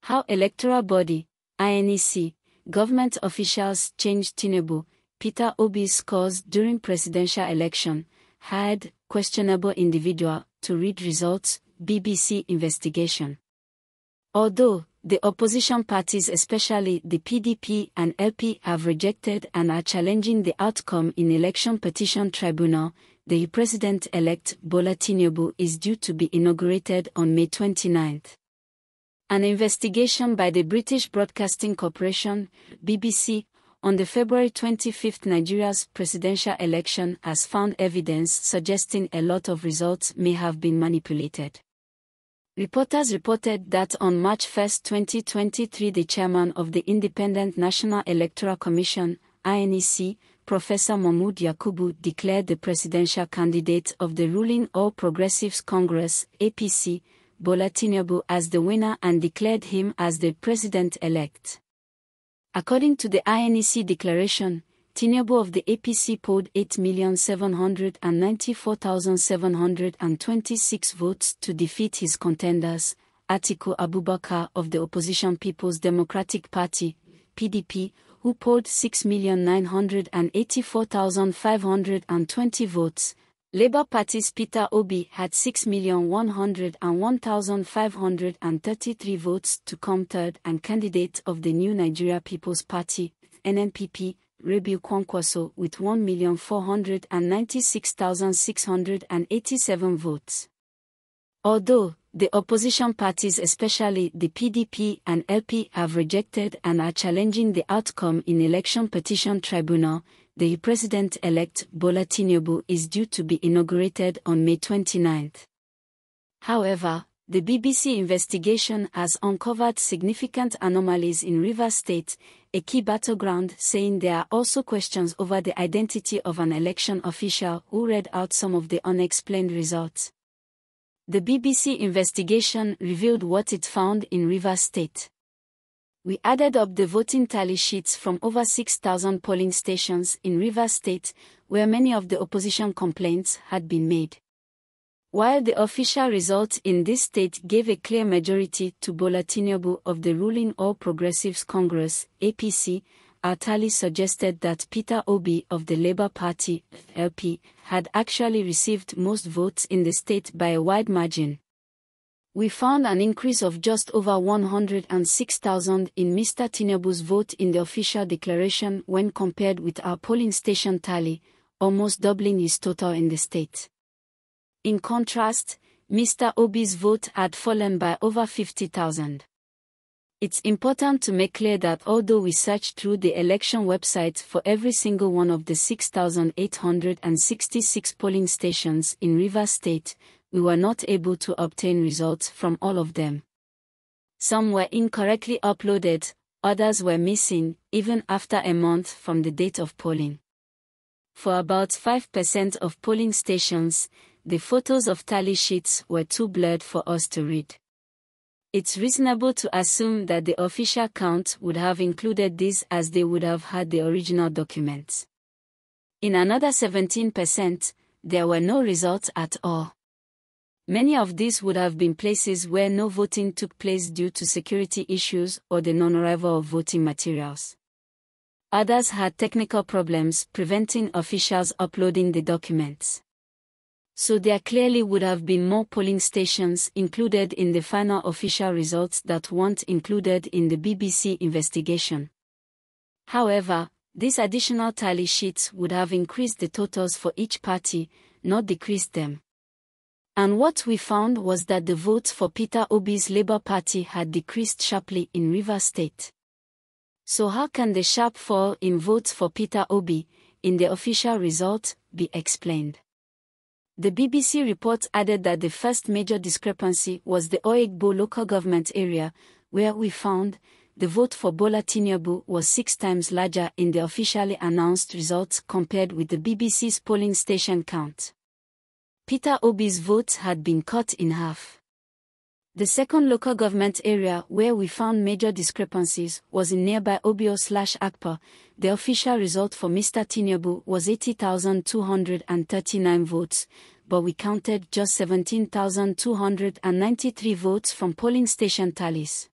How electoral body, INEC, government officials changed Tinubu, Peter Obi's scores during presidential election, hired questionable individual to read results, BBC investigation. Although the opposition parties, especially the PDP and LP, have rejected and are challenging the outcome in election petition tribunal, the president-elect Bola Tinubu is due to be inaugurated on May 29. An investigation by the British Broadcasting Corporation, BBC, on the February 25 Nigeria's presidential election has found evidence suggesting a lot of results may have been manipulated. Reporters reported that on March 1, 2023, the chairman of the Independent National Electoral Commission, INEC, Professor Mahmood Yakubu, declared the presidential candidate of the ruling All Progressives Congress, APC, Bola Tinubu, as the winner and declared him as the president-elect. According to the INEC declaration, Tinubu of the APC polled 8,794,726 votes to defeat his contenders, Atiku Abubakar of the opposition People's Democratic Party, PDP, who polled 6,984,520 votes. Labour Party's Peter Obi had 6,101,533 votes to come third, and candidate of the New Nigeria People's Party, NNPP, Rabiu Kwankwaso, with 1,496,687 votes. Although the opposition parties, especially the PDP and LP, have rejected and are challenging the outcome in election petition tribunal, the president-elect Bola Tinubu is due to be inaugurated on May 29. However, the BBC investigation has uncovered significant anomalies in Rivers State, a key battleground, saying there are also questions over the identity of an election official who read out some of the unexplained results. The BBC investigation revealed what it found in Rivers State. We added up the voting tally sheets from over 6,000 polling stations in Rivers State, where many of the opposition complaints had been made. While the official result in this state gave a clear majority to Bola Tinubu of the ruling All Progressives Congress, APC, our tally suggested that Peter Obi of the Labour Party, LP, had actually received most votes in the state by a wide margin. We found an increase of just over 106,000 in Mr. Tinubu's vote in the official declaration when compared with our polling station tally, almost doubling his total in the state. In contrast, Mr. Obi's vote had fallen by over 50,000. It's important to make clear that although we searched through the election website for every single one of the 6,866 polling stations in Rivers State, we were not able to obtain results from all of them. Some were incorrectly uploaded, others were missing, even after a month from the date of polling. For about 5% of polling stations, the photos of tally sheets were too blurred for us to read. It's reasonable to assume that the official count would have included these, as they would have had the original documents. In another 17%, there were no results at all. Many of these would have been places where no voting took place due to security issues or the non-arrival of voting materials. Others had technical problems preventing officials uploading the documents. So there clearly would have been more polling stations included in the final official results that weren't included in the BBC investigation. However, these additional tally sheets would have increased the totals for each party, not decreased them. And what we found was that the votes for Peter Obi's Labour Party had decreased sharply in Rivers State. So how can the sharp fall in votes for Peter Obi, in the official result, be explained? The BBC report added that the first major discrepancy was the Oyigbo local government area, where we found the vote for Bola Tinubu was 6 times larger in the officially announced results compared with the BBC's polling station count. Peter Obi's votes had been cut in half. The second local government area where we found major discrepancies was in nearby Obio/Akpa. The official result for Mr. Tinubu was 80,239 votes, but we counted just 17,293 votes from polling station tallies.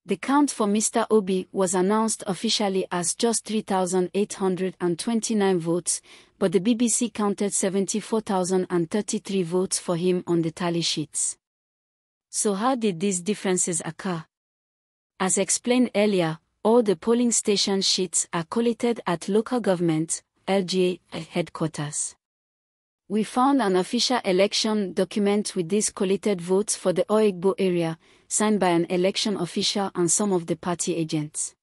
The count for Mr. Obi was announced officially as just 3,829 votes, but the BBC counted 74,033 votes for him on the tally sheets. So how did these differences occur? As explained earlier, all the polling station sheets are collated at local government, LGA, headquarters. We found an official election document with these collated votes for the Oigbo area, signed by an election official and some of the party agents.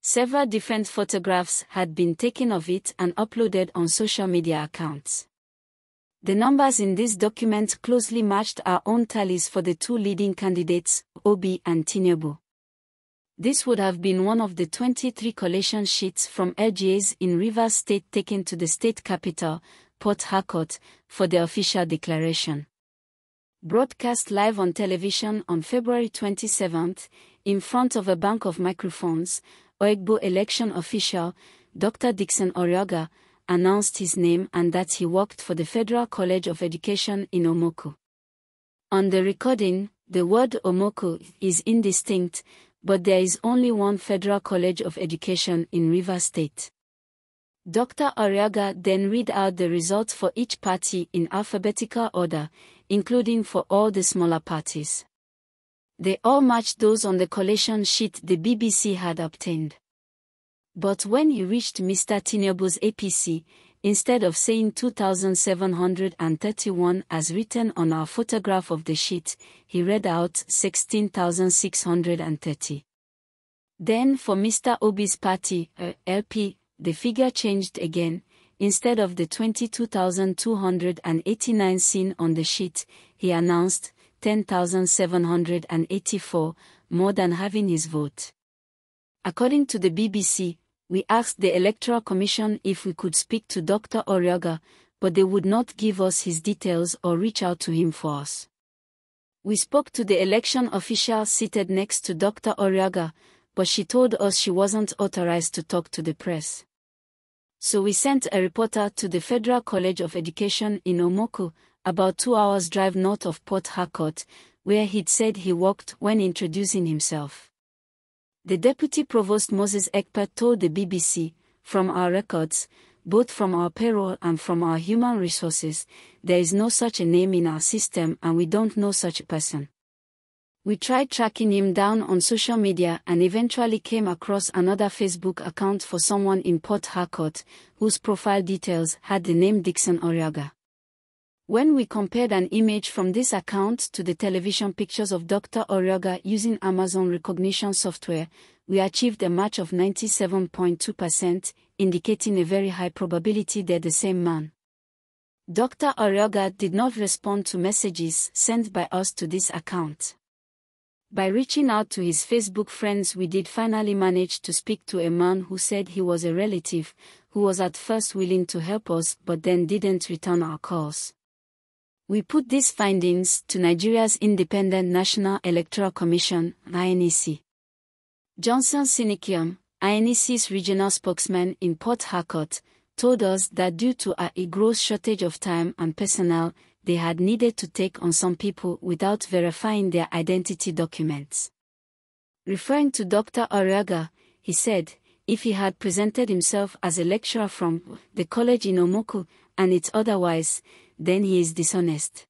Several different photographs had been taken of it and uploaded on social media accounts. The numbers in this document closely matched our own tallies for the two leading candidates, Obi and Tinubu. This would have been one of the 23 collation sheets from LGAs in Rivers State taken to the state capital, Port Harcourt, for the official declaration. Broadcast live on television on February 27, in front of a bank of microphones, Oigbo election official, Dr. Dixon Orioga, announced his name and that he worked for the Federal College of Education in Omoku. On the recording, the word Omoku is indistinct, but there is only one Federal College of Education in Rivers State. Dr. Orioga then read out the results for each party in alphabetical order, including for all the smaller parties. They all matched those on the collation sheet the BBC had obtained. But when he reached Mr. Tinubu's APC, instead of saying 2,731 as written on our photograph of the sheet, he read out 16,630. Then for Mr. Obi's party, LP, the figure changed again. Instead of the 22,289 seen on the sheet, he announced 10,784, more than having his vote. According to the BBC, we asked the Electoral Commission if we could speak to Dr. Orioga, but they would not give us his details or reach out to him for us. We spoke to the election official seated next to Dr. Orioga, but she told us she wasn't authorized to talk to the press. So we sent a reporter to the Federal College of Education in Omoku, about 2 hours drive north of Port Harcourt, where he'd said he worked when introducing himself. The Deputy Provost Moses Ekpert told the BBC, "From our records, both from our payroll and from our human resources, there is no such a name in our system and we don't know such a person." We tried tracking him down on social media and eventually came across another Facebook account for someone in Port Harcourt, whose profile details had the name Dixon Orioga. When we compared an image from this account to the television pictures of Dr. Orioga using Amazon recognition software, we achieved a match of 97.2%, indicating a very high probability they're the same man. Dr. Orioga did not respond to messages sent by us to this account. By reaching out to his Facebook friends, we did finally manage to speak to a man who said he was a relative, who was at first willing to help us but then didn't return our calls. We put these findings to Nigeria's Independent National Electoral Commission, INEC. Johnson Sinikium, INEC's regional spokesman in Port Harcourt, told us that due to a gross shortage of time and personnel, they had needed to take on some people without verifying their identity documents. Referring to Dr. Orioga, he said, if he had presented himself as a lecturer from the college in Omoku, and it's otherwise, then he is dishonest.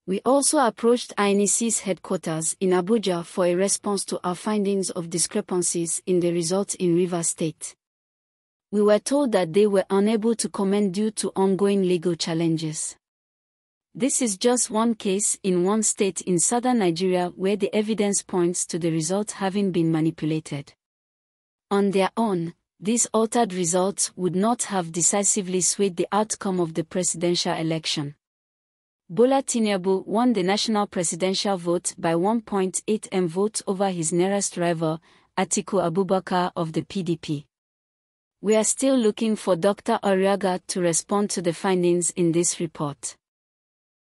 We also approached INEC's headquarters in Abuja for a response to our findings of discrepancies in the results in Rivers State. We were told that they were unable to comment due to ongoing legal challenges. This is just one case in one state in southern Nigeria where the evidence points to the results having been manipulated. On their own, these altered results would not have decisively swayed the outcome of the presidential election. Bola Tinubu won the national presidential vote by 1.8 votes over his nearest rival, Atiku Abubakar of the PDP. We are still looking for Dr. Orioga to respond to the findings in this report.